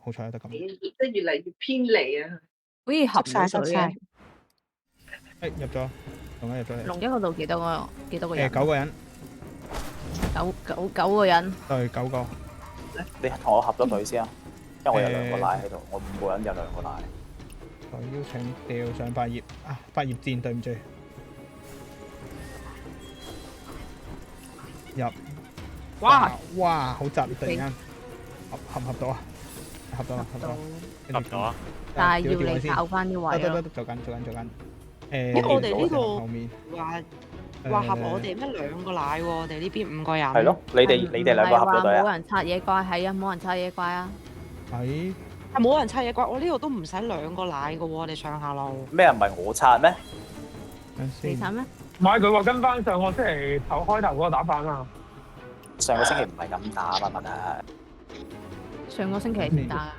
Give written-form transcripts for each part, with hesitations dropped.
好彩得咁。即係越嚟越偏離啊！好似合晒咗水嘅。入咗，同一入咗嚟。龍一嗰度幾多個人？9個人。九個人。對，9個。你同我合咗隊先啊，因為我有2個奶喺度，我5個人有2個奶。我邀請掉上8葉啊！8葉箭，對唔住。入。哇！好窒，突然間合唔合到啊？合到啦，合到啦。合到啊！但係要你搞翻啲位咯。得，做緊。我哋呢後面話合我哋咩2個奶喎？我哋呢邊5個人。係咯，你哋2個合咗隊啊？冇人拆野怪，係啊，冇人拆野怪啊。係。係冇人拆野怪，我呢度都唔使2個奶嘅喎，我哋上下路。咩唔係我拆咩？你拆咩？唔係佢話跟翻上個星期開頭嗰個打法啊！上個星期唔係咁打啊嘛，問題。上個星期點打啊？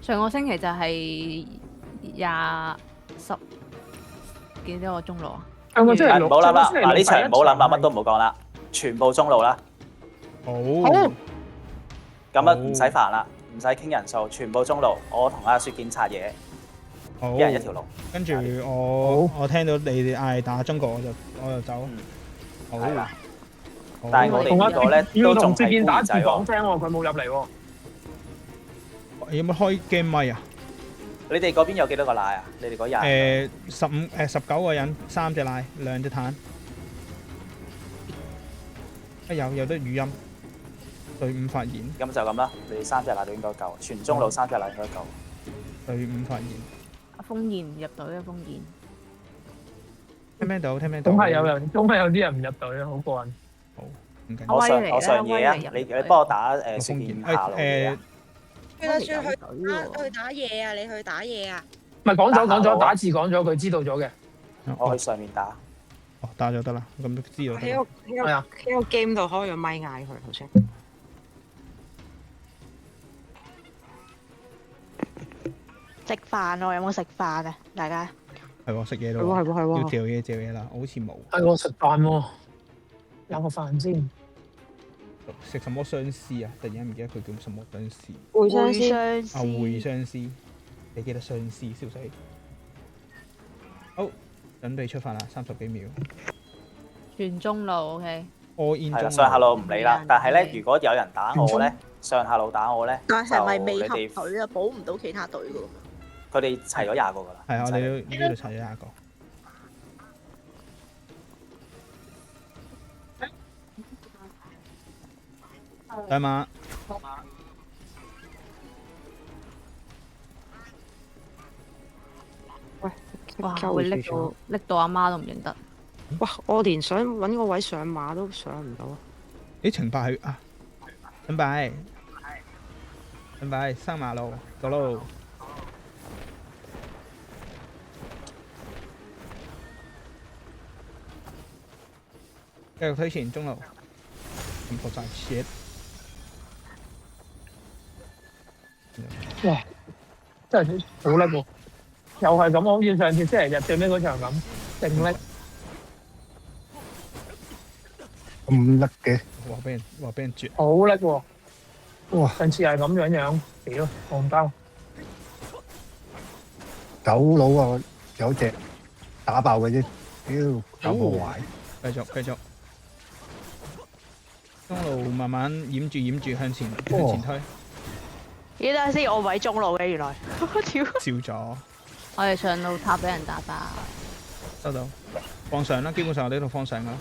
上個星期就係10幾多個中路啊？上個星期6。唔好諗啦，嗱呢場唔好諗啦，乜都唔好講啦，全部中路啦。好。咁啊唔使煩啦，唔使傾人數，全部中路，我同阿雪見拆嘢，好。一人一條路。跟住我聽到你哋嗌打中國，我就走。好。但係我哋呢個咧要同都仲係雪見打字孤講聲喎，佢冇入嚟喎。有冇開 game 咪啊？你哋嗰邊有幾多個奶啊？你哋嗰日19個人，3隻奶，2隻炭。有得語音，隊伍發言。咁就咁啦，你哋3隻奶都應該夠，全中路3隻奶應該夠。隊伍發言。阿風燕唔入隊啊，風燕。聽唔聽到？總係有啲人唔入隊啊，好過癮。好，唔緊要。我上嘢啊！你幫我打雪見下路嘢啊！去打嘢啊！你去打嘢啊！唔係講咗打字講咗，佢知道咗嘅。我去上面打。打咗得啦，咁都知道。喺個 game 度開咗咪嗌佢，好似。食飯喎，有冇食飯啊？大家係喎，食嘢咯。係要嚼嘢啦，好似冇。係喎，食飯喎，有個飯先。食什麼相思啊？突然間唔記得佢叫什麼相思。會相思。會相思。你記得相思，笑死。好，準備出發啦，30幾秒。全中路 OK。係啦，上下路唔理啦。但係咧，如果有人打我咧，上下路打我咧，但係咪未合你哋隊啊？補唔到其他隊㗎。佢哋齊咗20個㗎啦。係啊，我哋呢度齊咗20個。上馬。喂，哇！會拎到阿媽都唔認得。哇！我連想揾個位上馬都上唔到啊！啲程伯去啊！準備上馬路，走路。繼續推前中路。唔錯晒 shit。哇！真係好叻喎！又係咁，好似上次星期日最尾嗰場咁，勁叻。咁叻嘅，話俾人絕。好叻喎！哇！上次係咁樣，屌戇鳩。狗佬啊，有隻打爆嘅啫，屌搞個壞。繼續。中路慢慢掩住向前推。咦？等下先，我位中路嘅原來，屌！笑咗。我哋上路塔俾人打爆。收到。放上啦，基本上我哋呢度放上噶啦。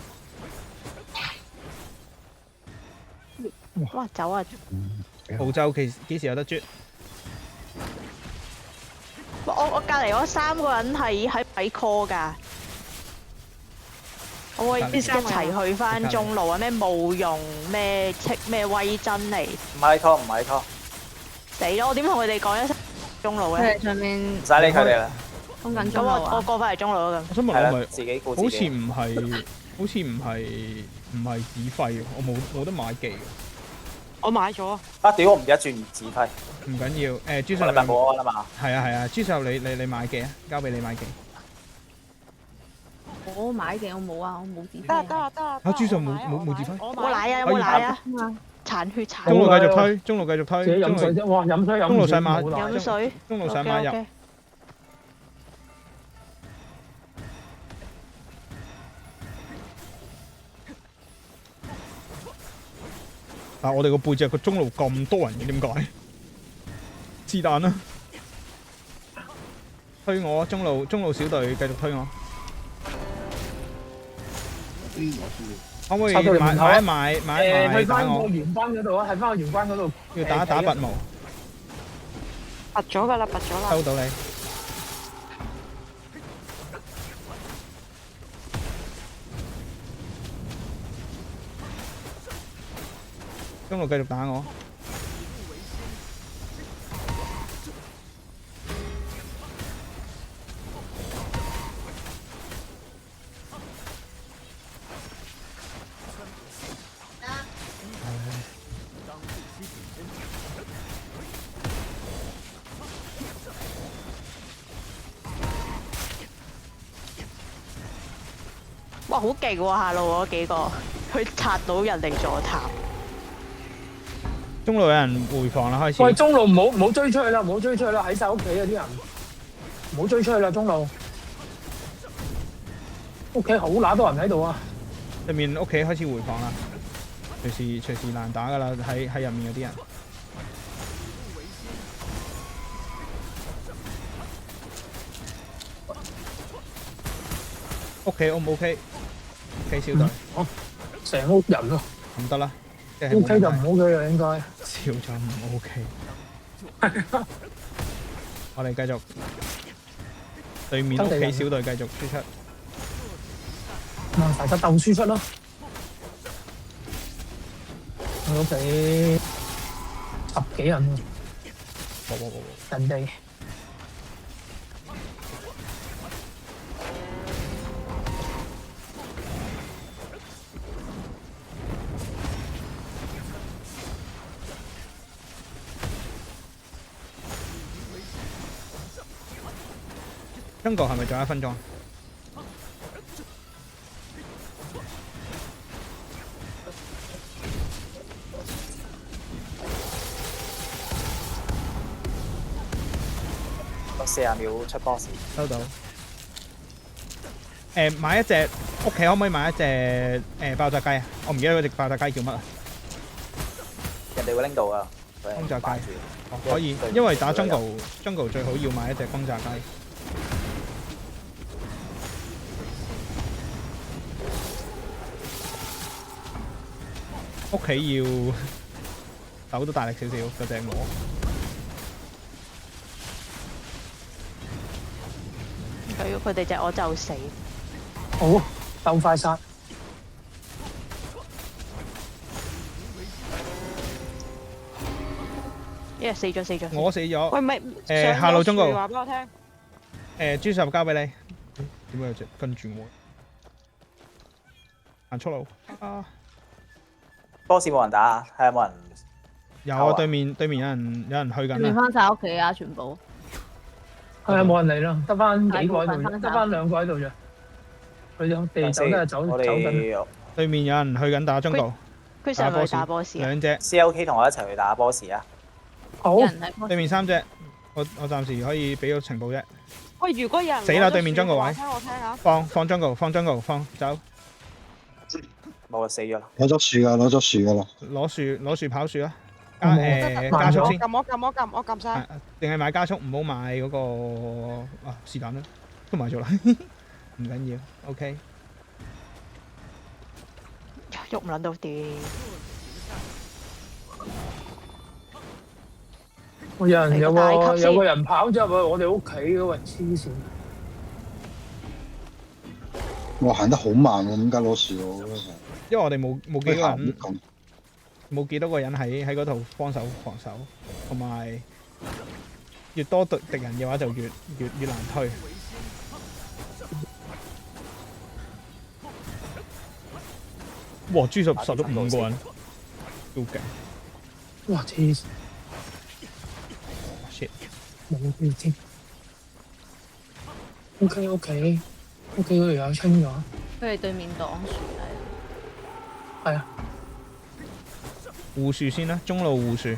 哇！走啊！澳洲幾時有得啜？我隔離嗰3個人喺底 call 㗎，可唔可以一齊去翻中路啊？咩冇用咩威真嚟？唔係拖。死咯！我點同佢哋講一聲中路咧？上面唔使理佢哋啦。通緊中咁路啊！我過翻嚟中路啦咁。我想問我咪自己顧好似自己。唔係指揮，我冇得買技。我買咗啊！啊屌！我唔記得轉指揮。唔緊要，朱我禮拜冇安啦嘛。係啊，朱秀你買技啊，交俾你買技。我買嘅我冇啊，我冇指揮。得啦。朱秀冇指揮。我奶啊！有冇奶啊？殘血殘中路血。繼續推，中路繼續推，自己飲水啫。哇！飲水飲中路上馬冇奶飲水。中路上馬入。 OK，OK 但我哋個背脊個中路咁多人嘅，點解？是但啦，推我中路小隊繼續推我，可唔可以插到嚟門口啊買去翻個打我？玄關嗰度啊，喺翻個玄關嗰度。要打拔毛，拔咗㗎啦，拔咗啦。收到你。中路繼續打我。哇，好勁喎！下路嗰幾個，佢拆到人哋座塔。中路有人回防啦，開始。喂，中路唔好追出去啦，唔好追出去啦，喺晒屋企啊啲人，唔好追出去啦，中路。屋企好乸多人喺度啊！對面屋企開始回防啦，隨時難打噶啦，喺入面嗰啲人。屋企 O 唔 OK？屋企小隊。成屋人咯。唔得啦。 OK 就唔 OK 啦，應該。少咗唔 OK。我哋繼續對面屋企小隊繼續輸出。大家鬥輸出咯。我屋企10幾人喎。人哋。中國係咪仲有1分鐘？我40秒出 boss。收到。買一隻屋企可唔可以買一隻爆炸雞啊？我唔記得嗰隻爆炸雞叫乜啊？人哋會拎到啊。轟炸雞。可以，因為打 jungle 最好要買一隻轟炸雞。 屋企要手都大力少少，嗰隻鵝。佢哋隻鵝就死。好，鬥快殺。死咗。我死咗。喂，咪下路中路。話俾我聽。豬十交俾你。點解有隻跟住我？行出路。啊！ boss 冇人打，睇下有冇人。有啊，對面有人去緊轉翻晒屋企啊，全部。係啊，冇人嚟啦，得翻幾個喺度，得翻2個喺度啫。佢哋地走都係走緊。對面有人去緊打中路。佢成日去打 boss 啊。2隻。CLK 同我一齊去打 boss 啊！好。對面3隻，我暫時可以俾個情報啫。喂，如果有人死啦！對面中路位。我聽下。放中路，放走。 冇啊，死咗啦！攞咗樹㗎啦！攞樹跑樹啦！加速先。我撳晒。定係買加速，唔好買嗰個是但啦，都買咗啦，唔緊要 ，OK。喐唔撚到啲。有個人跑咗入去我哋屋企嘅喎，黐線！我行得好慢喎，點解攞樹喎？因為我哋冇幾多個人喺嗰度幫手防守，同埋越多敵人嘅話就越難推。哇！豬十殺咗5個人，都勁。哇！黐線 ！shit！ 冇標添。OK， 嗰條友清咗。佢哋對面擋樹係啊。護樹先啦，中路護樹。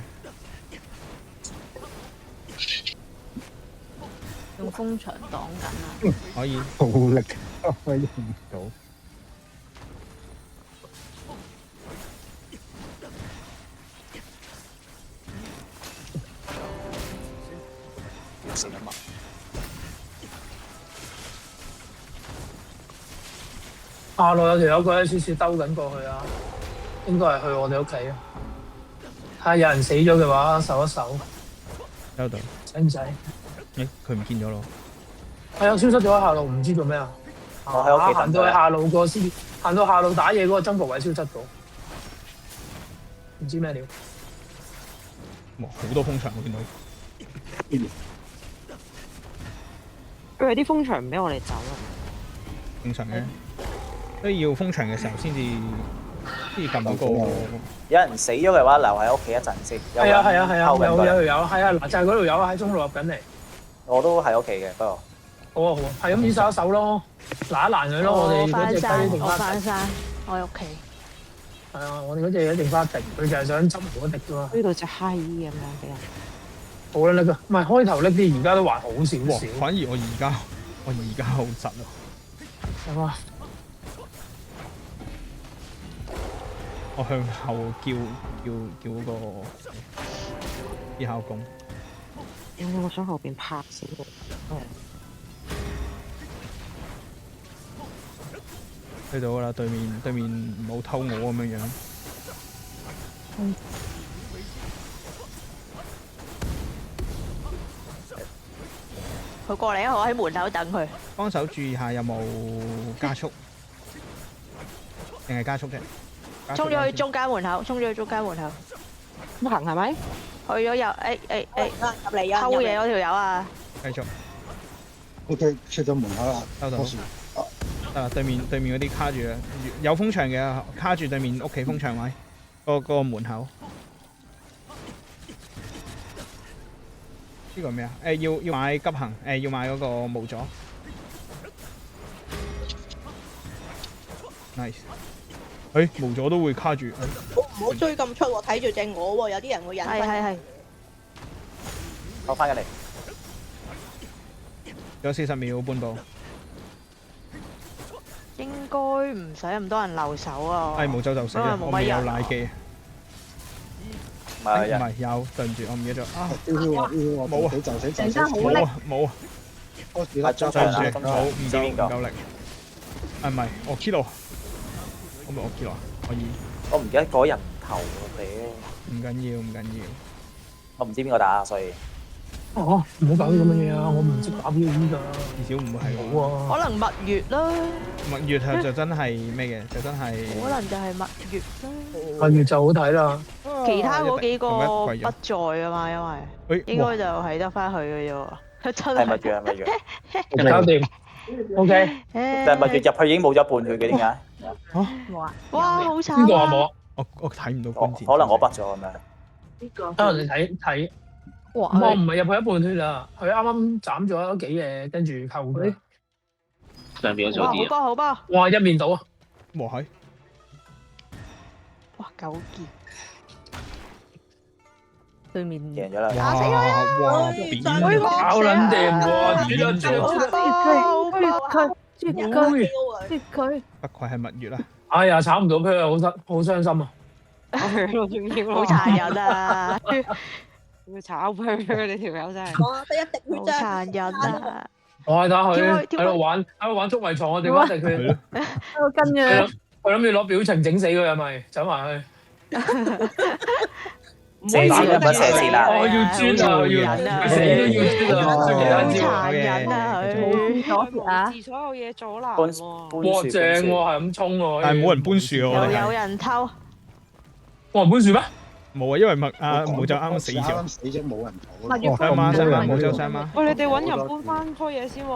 用風牆擋緊啊！可以。好力可以用唔到。死啦嘛！下路有條友佢喺少少兜緊過去啊，應該係去我哋屋企啊。睇下有人死咗嘅話，守一守。收到。使唔使？誒，佢唔見咗咯。係啊，消失咗喺下路，唔知做咩啊！我喺屋企行到去下路個先，行到下路打嘢嗰個增幅位消失咗，唔知咩料。哇！好多風牆我見到。佢係啲風牆唔俾我哋走啊！正常嘅，都要封牆嘅時候先至撳到個。有人死咗嘅話，留喺屋企一陣先。係啊，有條友係啊，嗱就係嗰條友喺中路入緊嚟。我都喺屋企嘅，不過。好啊，係咁依手一手咯，攔一攔佢咯。我哋嗰隻雞定我翻山，我喺屋企。係啊，我哋嗰隻一定翻迪，佢就係想執嗰迪啫嘛。呢度隻閪咁樣俾人。好啦，呢個唔係開頭呢啲，而家都還好少少。反而我而家好窒啊！係嘛？我向後叫嗰個啲校工。我想後邊拍死我。去到啦，對面唔好偷我咁樣樣。佢過嚟啊！我喺門口等佢。幫手注意下有冇加速，定係加速啫？衝咗去中間門口，衝咗去中間門口。咁行係咪？去咗入入嚟偷嘢嗰條友啊！繼續。OK， 出咗門口啦，收到。對面嗰啲卡住啦，有風牆嘅卡住對面屋企風牆位，個門口。呢個係咩啊？要買急行，要買嗰個無阻。nice。無阻都會卡住。唔好追咁出喎，睇住隻鵝喎，有啲人會引分。係。我翻緊嚟。有40秒半步。應該唔使咁多人留守啊。無阻就死啦，我未有奶機。唔係有，對唔住，我唔記得咗啊！冇啊，陣間好叻，冇啊，對唔住，唔夠力。唔係，我 kilo， 我咪我 kilo 啊，可以。我唔記得嗰人頭屌。唔緊要。我唔知邊個打，所以。哦，唔好搞啲咁嘅嘢啊！我唔識打 PVE 㗎。至少唔會係我啊。可能蜜月啦。蜜月係就真係咩嘅？就真係。可能就係蜜月啦。蜜月就好睇啦。其他嗰幾個不在啊嘛，因為應該就係得翻佢嘅啫喎。真係蜜月。搞掂。OK。但係蜜月入去已經冇咗半血嘅，點解？哇！好慘。邊個啊冇？我睇唔到關鍵。可能我筆咗咁樣。呢個。等人哋睇。我唔係入去一半血啦，佢啱啱斬咗幾嘢，跟住扣佢。上邊嗰組啲好波！哇！一面倒啊！哇係！哇9件。對面贏咗啦！打死佢啦！哇！搞撚掂喎！絕佢！不愧係蜜月啦！哎呀，炒唔到佢啊，好傷心啊！好殘忍啊！要炒佢你條友真係，哇！得一滴血啫，好殘忍啊！我係打佢喺度玩捉迷藏，我哋玩定佢，我跟住我諗住攞表情整死佢係咪？走埋去。射箭啦！我要專啊！要死都要專啊！好殘忍啊！佢阻截啊！所有嘢阻攔喎。哇！正喎，係咁衝喎。但係冇人搬樹喎。又有人偷。冇人搬樹咩？冇啊，因為冇就啱啱死咗。啱死咗冇人討。蜜月上馬冇就上馬。喂，你哋揾人搬翻棵嘢先喎。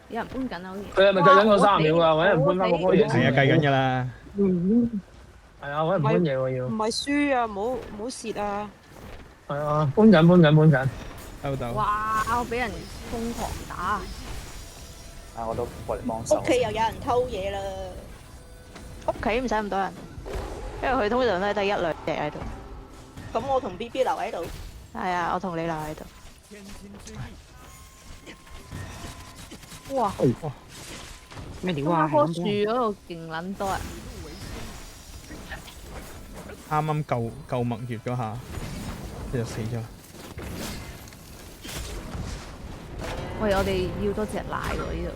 有人搬緊啊，好似。佢係咪計緊個30秒啊？揾人搬翻嗰棵嘢。係啊，計緊㗎啦。係啊，揾人搬嘢喎要。唔係輸啊，唔好蝕啊。係啊，搬緊。收到。哇！我俾人瘋狂打。啊！我都過嚟幫手。屋企又有人偷嘢啦。屋企唔使咁多人。因為佢通常都係得一兩隻喺度。咁我同 B B 留喺度。係啊，我同你留喺度。哇！咩料啊？棵樹嗰度勁撚多人。啱啱夠墨月嗰下，佢就死咗。喂，我哋要多隻奶喎呢度，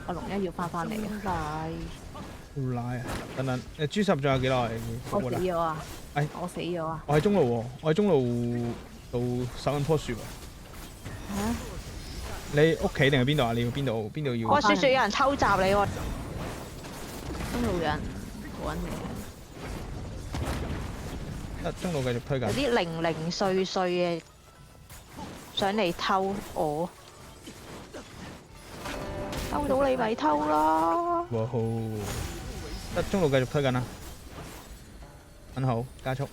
我龍一要翻嚟啊！奶奶啊！等等，豬十仲有幾耐？我死咗啊！哎，我死咗啊！我喺中路喎，我喺中路度守緊棵樹喎。嚇！你屋企定係邊度啊？你要邊度？邊度要？我雪雪有人偷襲你喎！中路有人揾你啊！中路繼續推緊。有啲零零碎碎嘅想嚟偷我，偷到你咪偷啦！哇好！得中路繼續推緊啦，很好，加速。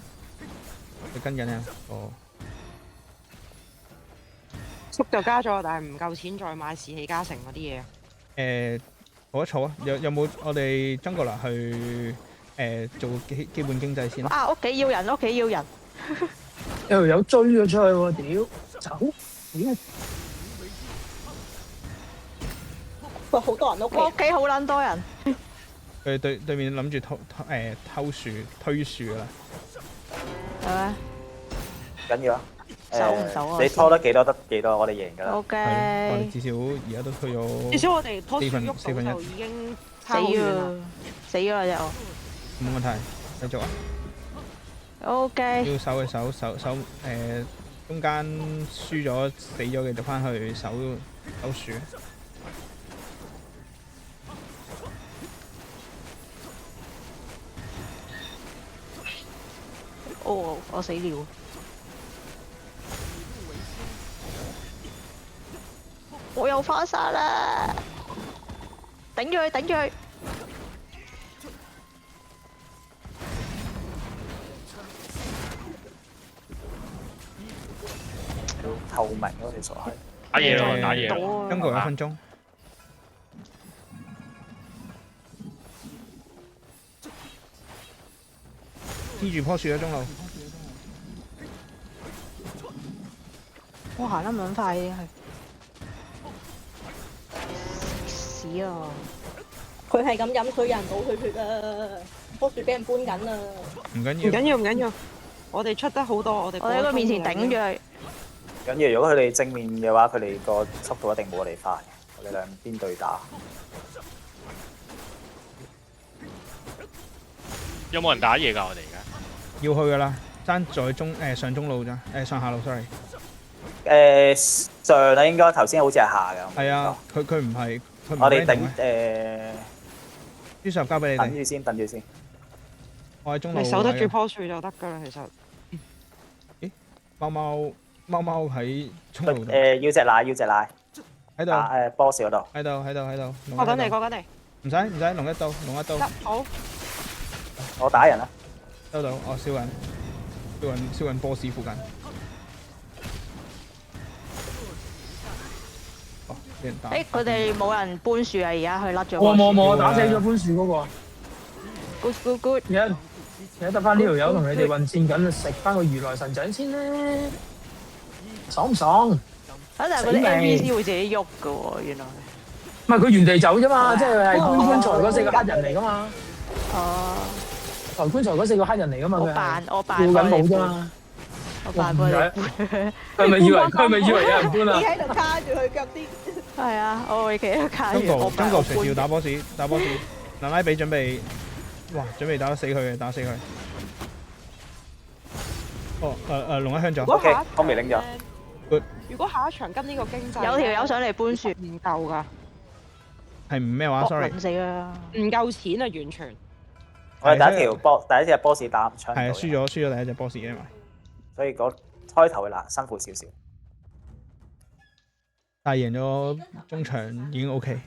你跟緊啊？哦。速度加咗，但係唔夠錢再買士氣加成嗰啲嘢。儲一儲啊！有冇我哋中國啦去做基本經濟先？啊！屋企要人，屋企要人。有條友追咗出去喎，屌！走！屌！喂，好多人屋企。我屋企好撚多人。佢對面諗住偷樹推樹噶啦。係咩？緊要啊！守唔守啊？你拖得幾多得幾多，我哋贏㗎啦。O K。我哋至少而家都推咗。至少我哋棵樹喐到4分1就已經死咗，死咗啦就。冇問題，繼續啊。O K。要守嘅守中間輸咗死咗嘅就翻去守樹。哦，我死了。我又翻晒啦！頂住佢，頂住佢！透明咯，其實係。打嘢咯，打嘢咯。中國1分鐘。黐住棵樹啊，中路。我行得唔撚快嘅係。屎啊！佢係咁飲水，有人倒佢血啊！棵樹俾人搬緊啊！唔緊要，唔緊要，唔緊要。我哋出得好多，我哋喺佢面前頂住佢。緊要，如果佢哋正面嘅話，佢哋個速度一定冇我哋快。我哋兩邊對打。有冇人打嘢㗎？我哋而家要去噶啦，爭在上中路咋？上下路 sorry。上啊，應該頭先好似係下㗎。係啊，佢唔係。我哋頂豬十交俾你哋。等住先，等住先。我喺中路。你守得住棵樹就得㗎啦，其實。咦？貓貓喺中路度。要隻奶，要隻奶。喺度。boss 嗰度。喺度。過緊嚟，過緊嚟。唔使，龍一刀。好。我打人啦。收到，我燒緊 boss 附近。佢哋冇人搬樹啊！而家佢甩咗。冇，打死咗搬樹嗰個。Good。而家得翻呢條友同你哋混戰緊，食翻個如來神掌先啦，爽唔爽？但係嗰啲 NPC 會自己喐㗎喎，原來。唔係佢原地走啫嘛，即係係搬棺材嗰4個黑人嚟㗎嘛。哦。抬棺材嗰4個黑人嚟㗎嘛，我扮跳緊舞啫嘛。我扮過你。佢咪以為有人搬啊？你喺度卡住佢腳啲。係啊，我會企喺度卡住。中國隨時要打 boss。蘭拉比準備，哇！準備打死佢。哦，龍一香咗。OK，我未拎咗。如果下一場跟呢個經濟，有條友上嚟搬樹，唔夠㗎。係唔咩話 ？sorry。死啦！唔夠錢啊，完全。我哋第一隻 boss 打唔出。係啊，輸咗第一隻 boss 因為。所以嗰開頭會難辛苦少少。但係贏咗中場已經 OK。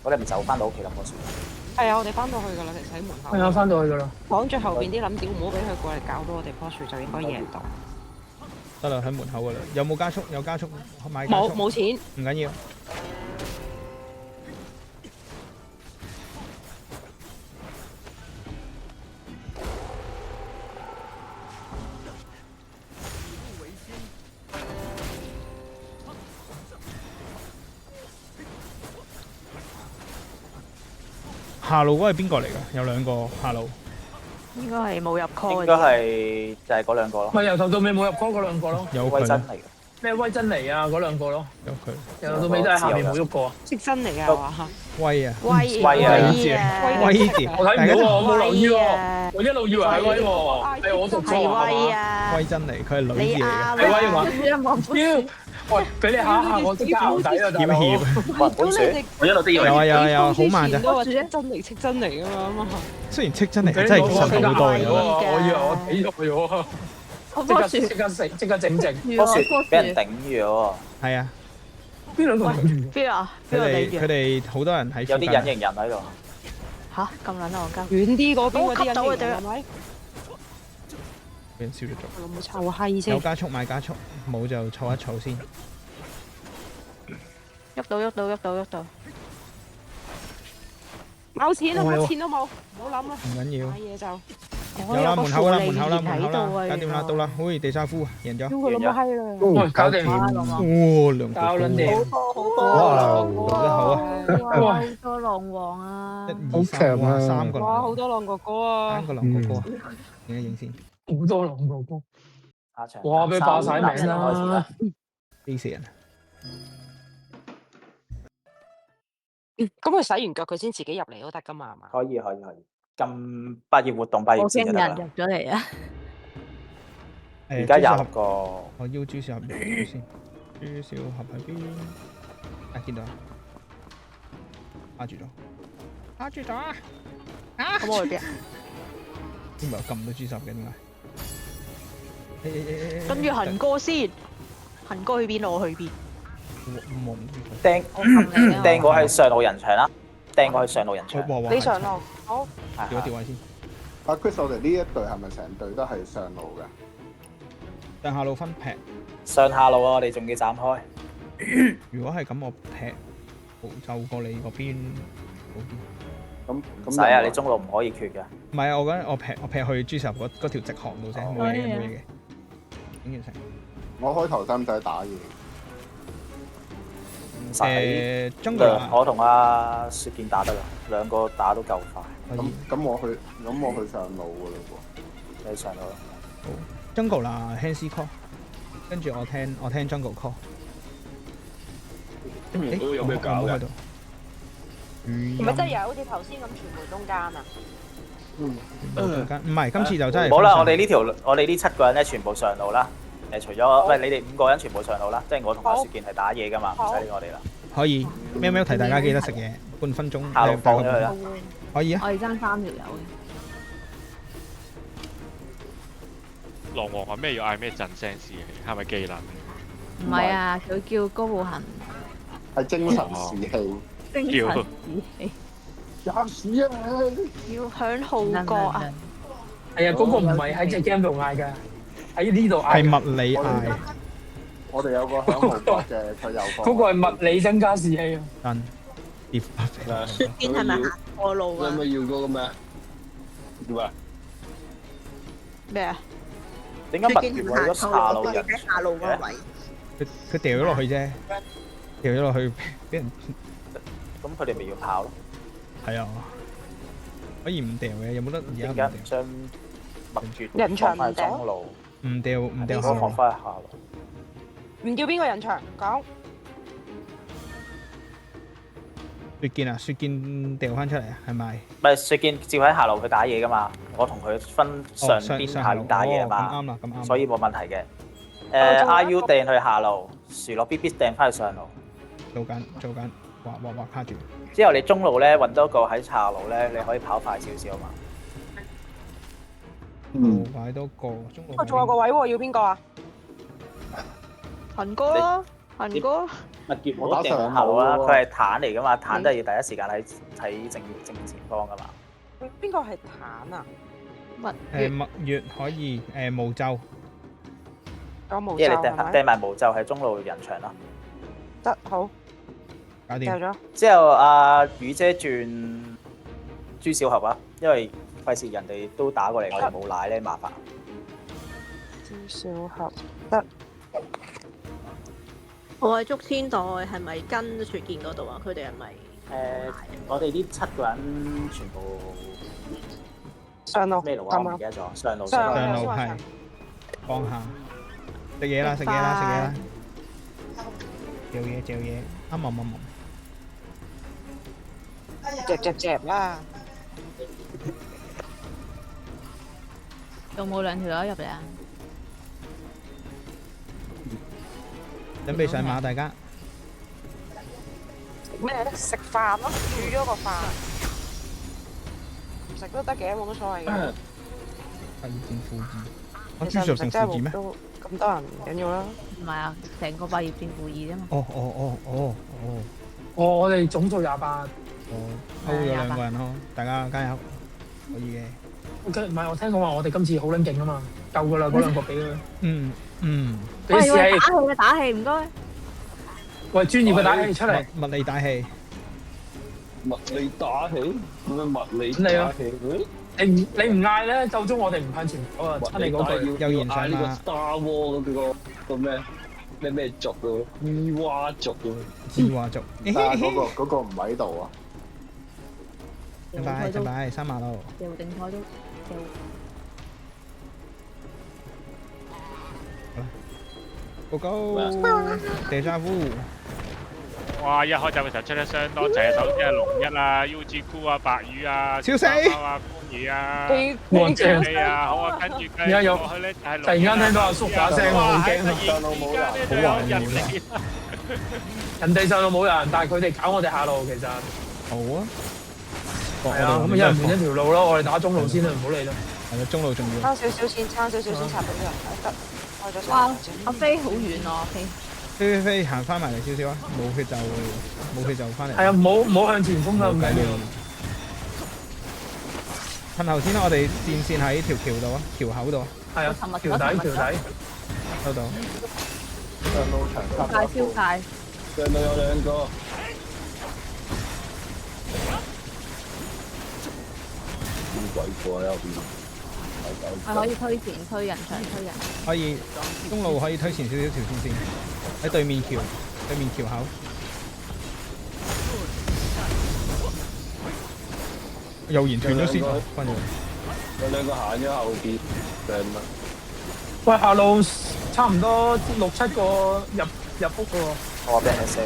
我哋唔走翻到屋企諗棵樹。係啊，我哋翻到去㗎啦，其實喺門口。係啊，翻到去㗎啦。講住後邊啲諗屌，唔好俾佢過嚟搞到我哋棵樹，就應該贏到。得啦，喺門口噶啦。有冇加速？有加速，買加速。冇錢。唔緊要。下路嗰係邊個嚟㗎？有兩個下路。應該係冇入 call 應該係就係嗰兩個咯。咪由頭到尾冇入 call 嗰兩個咯。有佢威真嚟嘅。咩威真尼啊嗰兩個咯。有佢。由頭到尾都喺下面冇喐過。識真嚟㗎嘛？威啊！威威啊！威字，我睇唔到喎，我冇留意喎，我一路以為係威喎，係我讀錯係威啊！啊！威真嚟，佢係女字嚟嘅。係威嘛？妖！喂，俾你下下我即刻淆底啊！大佬，本書，我一路都以為有好慢咋。都話真嚟戚真嚟㗎嘛。雖然戚真嚟真係實好多嘅。我以為我睇錯咗。即刻整正。棵樹俾人頂住咗。係啊。邊兩個頂住？邊啊？邊個頂住？佢哋好多人喺附近。有啲隱形人喺度。吓咁撚戇鳩。遠啲嗰邊嗰啲吸到佢哋係咪？俾人燒咗咗。有冇臭閪先？有加速買加速，冇就儲一儲先。喐到。冇錢啊！乜錢都冇，唔好諗啦。唔緊要。買嘢就。有啦，門口啦，搞掂啦，到啦，好似地沙夫贏咗。屌佢老母閪啦！喂，搞掂。哇，兩個。搞撚掂。哇！做得好啊！哇，好多狼王啊！ 1、2、3，哇，3個。哇，好多浪哥哥啊！ 3個狼哥哥啊！影一影先。好多狼哥哥。下場。哇！俾霸晒名啦！飛死人。咁佢洗完腳佢先自己入嚟都得㗎嘛？係嘛？可以。咁畢業活動畢業前就得啦。入咗嚟啊！而家有個。我要朱小俠入先。朱小俠喺邊？啊，見到啦。壓住咗啊！咁我去邊啊？點解有咁多朱小俠嘅點解？跟住行哥先，行哥去邊我去邊。掟過去上路人場啦，掟過去上路人場。你上路，好。調一調位先。阿 Chris，我哋呢一隊係咪成隊都係上路嘅？上下路分劈。上下路啊！我哋仲要斬開。如果係咁，我劈就過你嗰邊。咁唔使啊！你中路唔可以缺嘅。唔係啊！我覺得我劈去朱十嗰條直航度啫，冇嘢嘅。影完成。我開頭使唔使打嘢？唔使。我同阿雪健打得啦，兩個打都夠快。咁我去上路噶啦喎。你上路啦。好。Jungle 啦 ，Hands call， 跟住我聽 Jungle call。都有咩搞嘅？係咪真係又好似頭先咁全部中間啊？唔係，今次就真係。好啦，我哋呢7個人咧，全部上路啦。除咗喂，你哋5個人全部上路啦，即係我同阿雪健係打嘢噶嘛，唔使理我哋啦。可以，喵喵提大家記得食嘢，半分鐘。下路放咗佢啦。可以啊。我哋爭3條友嘅。狼王話咩要嗌咩震聲士氣？係咪技能？唔係啊，佢叫高步行。係精神士氣。精神士氣。吔屎啊！要響號角啊！係啊，嗰個唔係喺隻 game 度嗌㗎，喺呢度嗌。係物理嗌。我哋有個響號角嘅，佢有個。嗰個係物理增加士氣啊！真。雪見係咪行錯路啊？係咪要嗰個咩？要啊？咩啊？點解蜜月為咗下路人喺下路嗰位？佢掉咗落去啫，掉咗落去俾人。咁佢哋咪要跑咯？係啊，可以唔掉嘅，有冇得而家唔掉？掉？將蜜月人場唔掉？唔掉唔掉下路。放翻下路。唔叫邊個人場講？雪見啊，雪見掉翻出嚟啊，係咪？唔係雪見照喺下路佢打嘢噶嘛，我同佢分上邊下邊打嘢啊嘛，啱啦，咁啱。所以冇問題嘅。RU 掟去下路，樹落 BB 掟翻去上路。做緊，畫卡住。之後你中路咧揾多個喺下路咧，你可以跑快少少啊嘛。擺多個中路。仲有個位喎，要邊個啊？恒哥啊，恒哥。蜜月唔好掟下路啊！佢係坦嚟噶嘛，坦都係要第一時間喺正前方噶嘛。邊個係坦啊？蜜月可以無咒。講無一係咒係咪？你掟埋無咒喺中路人牆咯。得好，搞掂。掉咗。之後阿雨姐轉朱小俠啊，因為費事人哋都打過嚟，我哋冇奶咧，麻煩。朱小俠得。我係捉天代係咪跟雪劍嗰度啊？佢哋係咪？我哋呢7個人全部上路咩路啊？我唔記得咗。上路係放下食嘢啦，食嘢啦，食嘢啦，嚼嘢嚼嘢，夾啦！仲冇2條友入嚟啊？準備上馬，大家。咩咧？食飯咯，煮咗個飯，唔食都得嘅，冇乜所謂嘅。係戰負2，我其朱上成實唔食真係負2咩？都咁多人唔緊要啦。唔係啊，成個百葉戰負2啫嘛。我哋總數28。勾咗2個人咯，大家加油，可以嘅。OK，唔係我聽講話我哋今次好撚勁啊嘛，夠噶啦嗰2個俾佢。俾喂，士氣，打氣打氣，唔該。喂，專業嘅打氣出嚟，物理打氣。物理打氣？咁樣物理你啊打氣？你唔嗌咧，夠鐘我哋唔向前跑啊！親你嗰句。有言上呢個馬。 Star War 嗰個咩族嘅伊娃族嘅。伊娃族。但係嗰個唔喺度啊。拜拜，3馬咯。掉定台都掉。Go go！地沙夫。哇！一開閘嘅時候出得相當齊，首先係龍一啊、UG 酷啊、白魚啊、笑死啊、風兒啊、哇正你啊，好啊，跟住繼而家有續落去咧就係突然間聽到阿叔把聲，我好驚啊！上路冇人，好懷念啊！人哋上路冇人，但係佢哋搞我哋下路，其實好啊。係啊，咁一人換一條路咯，我哋打中路先啦，唔好理啦。係啊，中路重要。撐少少線，插到人，得開咗哇！阿飛好遠啊，阿飛。飛行翻埋嚟少少啊！冇血就翻嚟。係啊，唔好向前衝啦，唔緊要。褪後先啦，我哋線喺條橋度啊，橋口度啊。係啊，橋底。收到。上路長超界。上路有2個。邊鬼過喺後邊？係可以推前推人牆推人。可以中路可以推前少少條線喺對面橋口。右延斷咗先，翻咗。有2個行咗後邊，上啦。喂，下路差唔多6-7個入屋嘅喎。我俾人 S。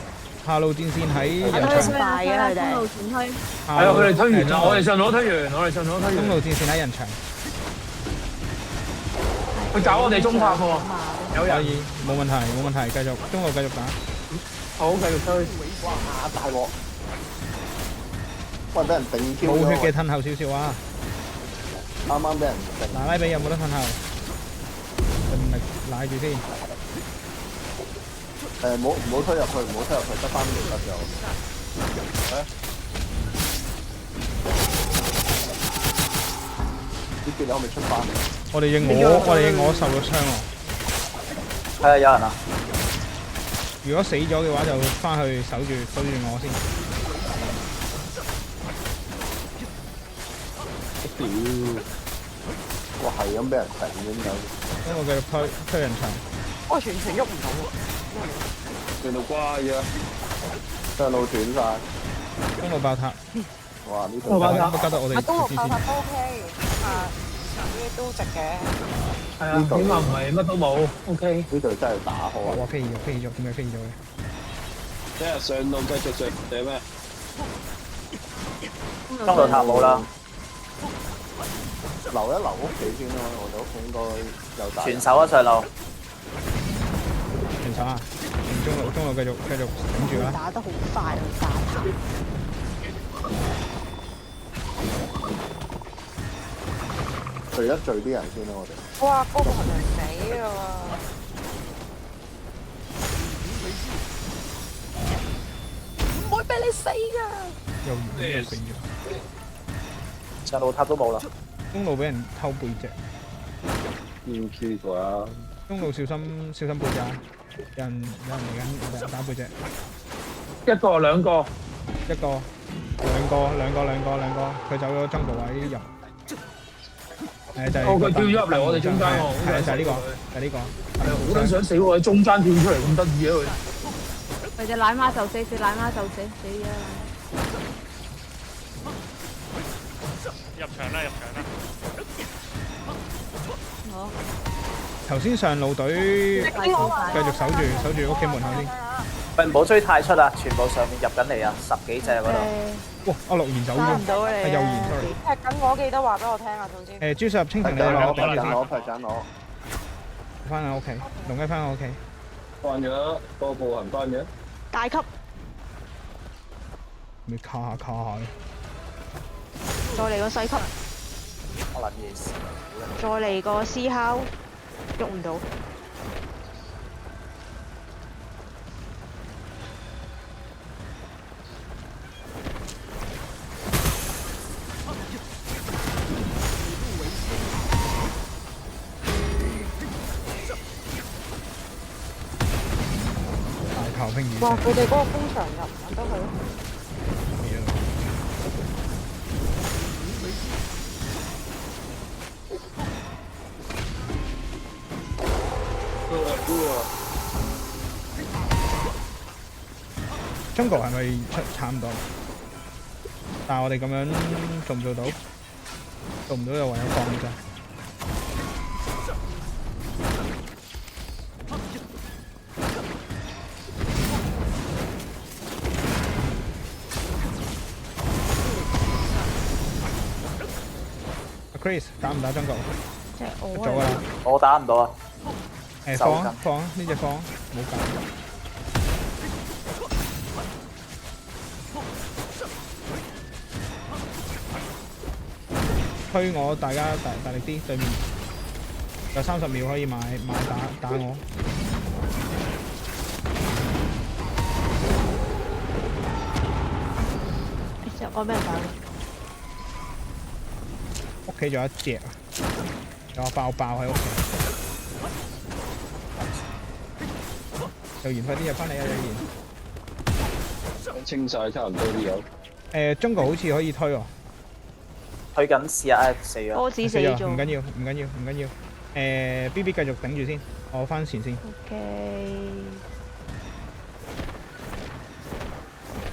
下路戰線喺人牆。快嘅佢哋。中路前推。係啊，佢哋推完啦，我哋上路推完。中路戰線喺人牆。佢搞我哋中塔喎，有人。可以，冇問題，繼續中路繼續打。好，繼續推。哇！大鑊！喂，俾人頂 Q 咗。冇血嘅褪後少少啊！啱啱俾人頂。嗱拉比有冇得褪後？盡力賴住先。唔好推入去，得翻6得就。呢邊你可唔可以出翻嚟？我哋應我受咗傷喎。係啊，有人啊！如果死咗嘅話，就翻去守住我先。屌！哇，係咁俾人頂咁樣。咁我繼續推人牆。我完全喐唔到喎。上路乖嘅。上路斷晒。中路爆塔。哇！呢度加得我哋中路爆塔都 OK，呢都值嘅。係啊，起碼唔係乜都冇 ，OK。呢度真係打開。哇！飛咗，點解飛咗嘅？即係上路繼續上定咩？中路塔冇啦。留一留屋企先咯，我哋屋企應該有打。全手啊上路。全手啊！中路繼續頂住啦。打得好快啊！打塔。聚一聚啲人先啦，我哋。哇！嗰個係咪死啊？唔會俾你死㗎！又死咗。上路塔都冇啦。中路俾人偷背脊。唔知啩？中路小心背脊，有人嚟緊打背脊，一個兩個，一個兩個，佢走咗中路位入。就係佢跳咗入嚟我哋中間喎，係就係呢個，好撚想死喎！喺中間跳出嚟咁得意啊佢。佢隻奶媽就死，奶媽就死啊！入場啦！好。頭先上路隊繼續守住屋企門口先。喂，唔好追太出啊！全部上面入緊嚟啊，10幾隻嗰度。哇！阿樂言走咗，係右言 sorry。踢緊我，記得話俾我聽啊，總之。朱十清婷你攞，跟住先。攞。翻我屋企，龍雞翻我屋企。翻咗，波步行翻咗。大級。咪卡下嘅。再嚟個細級。可能嘢事。再嚟個思考，喐唔到。哇！佢哋嗰個工場入唔入得去？中國係咪差唔多？但係我哋咁樣做唔做到？做唔到就唯有放咋。Chris 打唔打中國？即係我做啊！我打唔到啊！放呢隻放，冇搞。推我，大家大力啲，對面有30秒可以買打我。我俾人打。屋企仲有一隻啊，有個爆喺屋企。有言快啲入翻嚟啊！有言。清晒差唔多啲有。中國好似可以推喎。推緊試下死咗。波子死咗。唔緊要。BB 繼續頂住先，我翻前先。OK。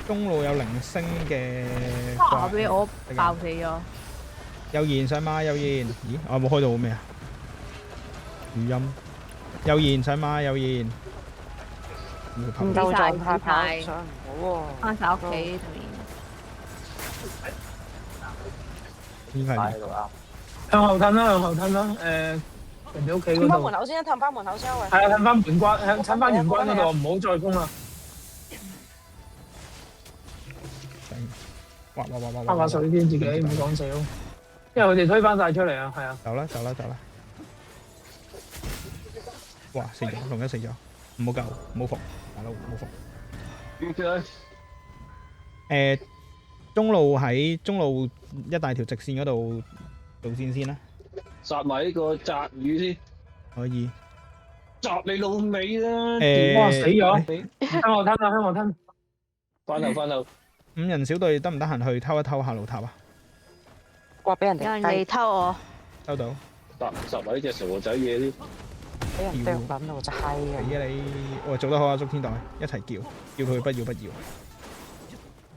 中路有零星嘅。哇！俾我爆死咗。有言上馬，有言。咦？我有冇開到咩啊？語音。有言上馬，有言。唔夠狀態跑上唔到喎。翻晒屋企對面。應該係。向後褪啦，人哋屋企嗰度。褪翻門口先，褪翻門口先喂。係啊，褪翻門關，褪翻玄關嗰度，唔好再攻啦。哇！拍下水先，自己唔好講笑。因為佢哋推翻晒出嚟啊，係啊。走啦！哇！死咗，龍一死咗，唔好救，唔好服，大佬唔好服。中路喺中路一大條直線嗰度做線先啦。殺埋呢個雜魚先。可以。雜你老味啦！哇！死咗。向後吞。翻後。5人小隊得唔得閒去偷一偷下路塔啊？刮俾人哋。有人嚟偷我。收到。殺埋呢隻傻仔嘢先。俾人啄緊到就係啊！係啊你，我做得好啊！祝天代一齊叫佢不要，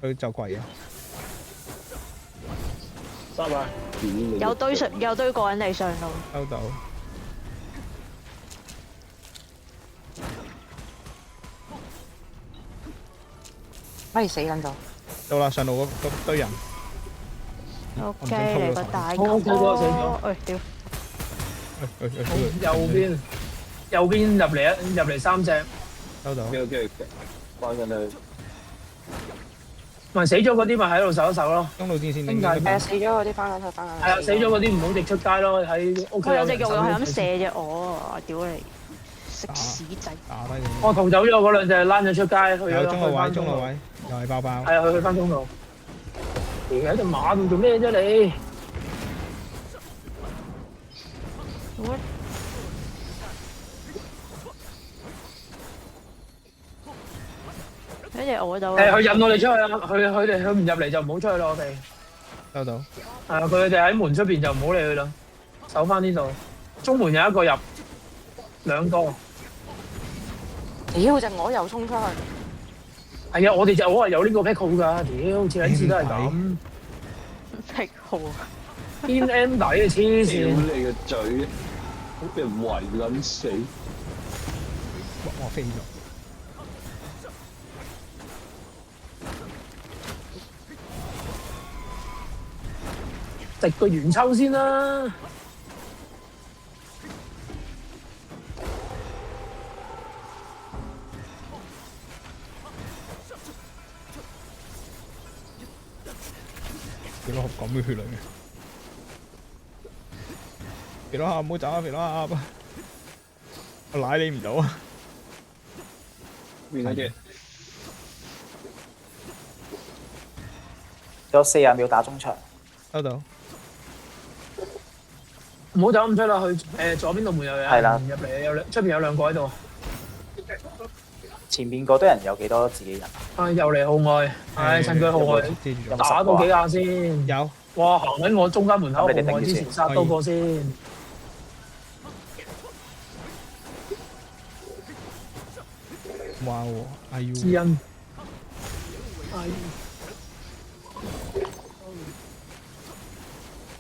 佢就跪啊！收埋。有堆個人嚟上路。收到。咪死緊咗。到啦，上路嗰堆人。OK，嚟個大球。死咗。喂，屌！右邊入嚟3隻。收到。OK，翻緊去。咪死咗嗰啲咪喺度守一守咯。中路戰線點解？死咗嗰啲翻緊去。係啊，死咗嗰啲唔好直出街咯，喺屋企。我有隻肉又係咁射啫，我屌你！食屎仔！打低佢。我逃走咗嗰兩隻，躝咗出街去咗。有中路位，又係爆。係啊，去翻中路。喺度馬度做咩啫你？一隻我就佢引我哋出去啊！佢唔入嚟就唔好出去啦，我哋。收到。係啊，佢哋喺門出邊就唔好理佢啦，守翻呢度。中門有一個入，兩個。屌隻我又衝出去。係啊，我哋就我係有呢個 pick 號㗎，屌次兩次都係咁。pick 號啊！偏 end 底嘅黐線。屌你個嘴，好俾人圍撚死。我飛咗。食個元秋先啦。肥佬俠咁嘅血嚟嘅，肥佬俠唔好走啊！肥佬俠，我奶你唔到啊！邊嗰隻？有40秒打中場。收到。唔好走咁出啦，去左邊度門有人係啦入嚟，出邊有兩個喺度。前面嗰堆人有幾多自己人？又嚟號外，趁佢號外打到幾下先。有。哇！行緊我中間門口號你哋頂住外之前殺多個先。哇！哎呦。知恩。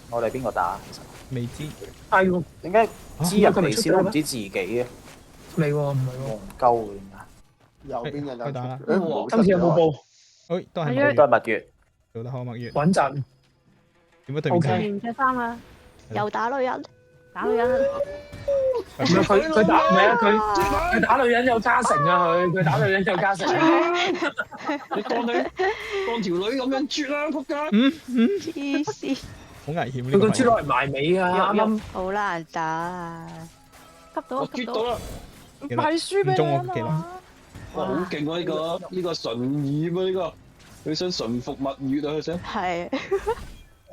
我哋邊個打？其實未知。哎呦！點解知人哋先都唔知自己嘅？未喎，唔係喎。戇鳩嘅點解？右邊嘅有打啦。今次有冇報？誒，都係蜜月。做得好蜜月。穩陣。點解對面睇？着衫啊！又打女人，打女人。佢打唔係啊！佢打女人有加成啊！佢打女人有加成。你當條女咁樣啜啦，仆街！黐線。好危險呢佢個豬攞嚟埋尾啊！啱啱好難打啊！吸到我啜到啦！唔係輸俾你啊嘛！哇，好勁啊！呢個純意啊！呢個佢想馴服蜜月啊！佢想係。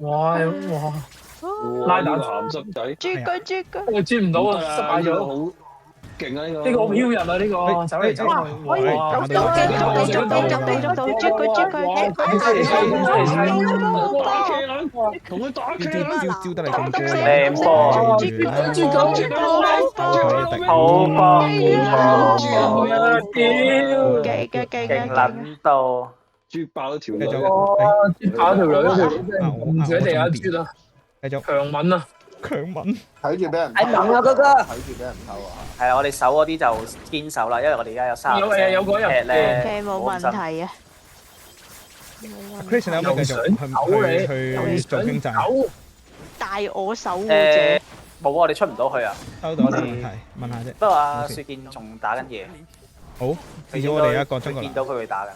哇！拉打鹹濕仔，啜佢，我啜唔到啊！失敗咗。好勁啊！呢個呢個好飄人啊！呢個走嚟走去。可以捉到，同佢打機招得嚟咁多。靚波。好波！勁撚到。豬爆咗條女，豬爆條女，唔使地下豬啦，繼續強吻啊！強吻，睇住俾人喺猛啊哥哥，睇住俾人偷啊！係啊，我哋守嗰啲就堅守啦，因為我哋而家有30有個人咧，冇問題啊。Chris 你有冇繼續去做經濟？大我守護者。冇，我哋出唔到去啊。收到啲問題，問下啫。不過阿雪健仲打緊嘢。好，至少我哋一個中國見到佢會打緊。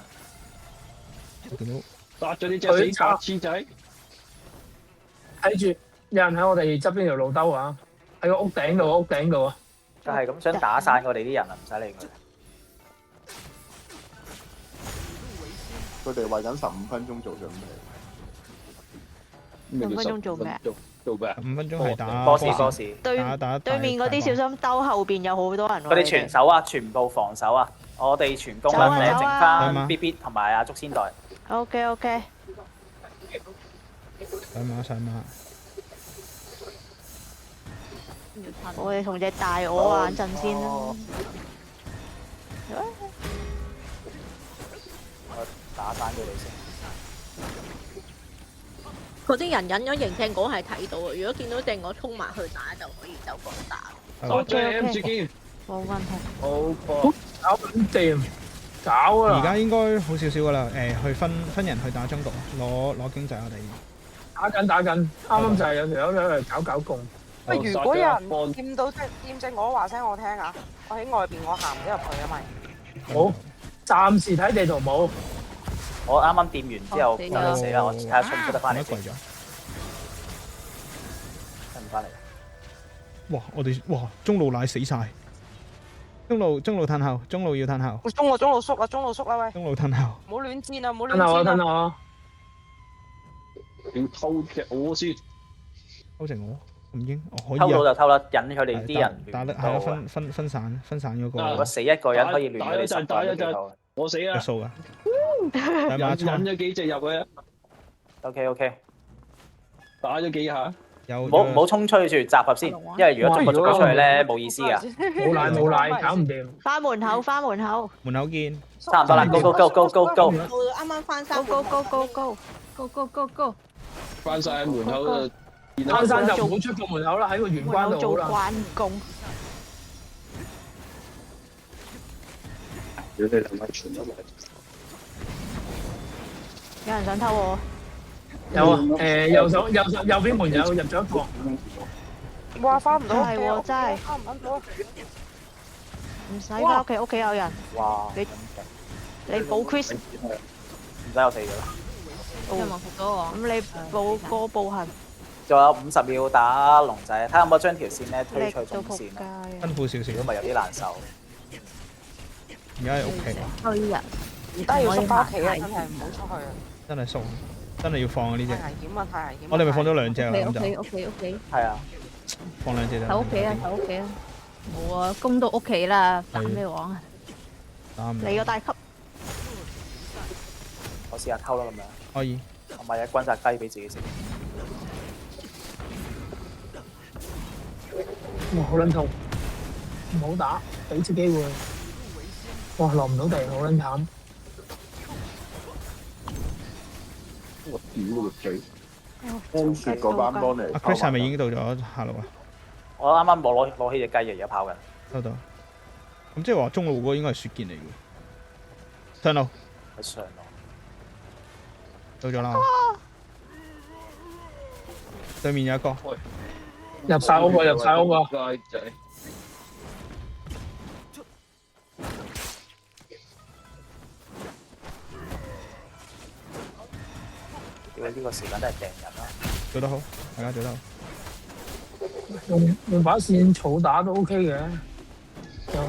見到殺咗呢隻死白痴仔，睇住有人喺我哋側邊條路兜啊！喺個屋頂度啊！就係咁想打散我哋啲人啊，唔使理佢。佢哋為緊15分鐘做準備。 5分鐘做咩？做咩？5分鐘係打波士。對面嗰啲小心兜後邊有好多人。佢哋全守啊，全部防守啊！我哋全攻啦，剩翻 BB 同埋阿竹仙代。OK。上馬。我哋同隻大鵝玩陣先啦。我打翻佢哋先。嗰啲人隱咗形聽講係睇到啊！如果見到隻我衝埋去打就可以走過打。OK，朱堅。冇問題。好波。搞緊掂。搞啊！而家應該好少少噶啦，去分人去打中國，攞經濟我哋。打緊，啱就係有條友嚟搞共。喂，如果有人掂到掂隻我話聲我聽啊！我喺外邊，我行唔到入去啊咪。好，暫時睇地圖冇。我啱啱掂完之後就死啦！我睇下出唔出得翻嚟先。出唔翻嚟。哇！我哋中路奶死晒。中路褪後，中路要褪後。中路縮啦喂！中路褪後。唔好亂戰啊！唔好亂戰啊！褪後。要偷隻我先。偷隻我？唔應，我可以。偷到就偷啦，引佢哋啲人。打得係分散嗰個。如果死一個人可以亂佢哋10個人幾頭。我死啦！有數㗎。引咗幾隻入去啊 OK， 打咗幾下。唔好衝出去住，集合先，因為如果捉咗出去咧冇意思㗎。冇奶，搞唔掂。翻門口，翻門口。門口見。差唔多啦，Go！啱啱翻山。Go！翻晒喺門口度。翻山就唔好出個門口啦，喺個玄關度好啦。做關公。如果你兩個傳得嚟，有人想偷我。有啊，右邊門有入咗一個。哇，翻唔到屋企係喎，真係。翻唔到。唔使翻屋企，屋企有人。哇！你補 Chris。唔使我死㗎啦。有冇復到我？咁你補個步行。仲有50秒打龍仔，睇下可唔可以將條線咧推出去中線啊？辛苦少少，如果咪有啲難受。而家喺屋企。堆人。而家要縮翻屋企啊！真係唔好出去啊！真係縮，真係要放啊呢隻。太危險啊！太危險。我哋咪放咗2隻啊咁就。屋企。係啊。放2隻就。喺屋企啊！冇啊，攻到屋企啦，打咩王啊？打唔到。你個大級。我試下偷啦咁樣。可以。我買隻軍炸雞俾自己食。哇！好撚痛，唔好打，俾次機會。哇！落唔到地，好撚慘。我屌你個嘴！安雪嗰班幫你。阿 Chris 係咪已經到咗下路啊？我啱啱攞起隻雞嘅，而家跑緊。收到。咁即係話中路嗰個應該係雪劍嚟嘅。上路。喺上路。到咗啦。對面有一個。入晒屋喎，入晒屋喎。街仔。屌呢個時間都係掟人啦。做得好，大家做得好。用把線草打都 OK 嘅，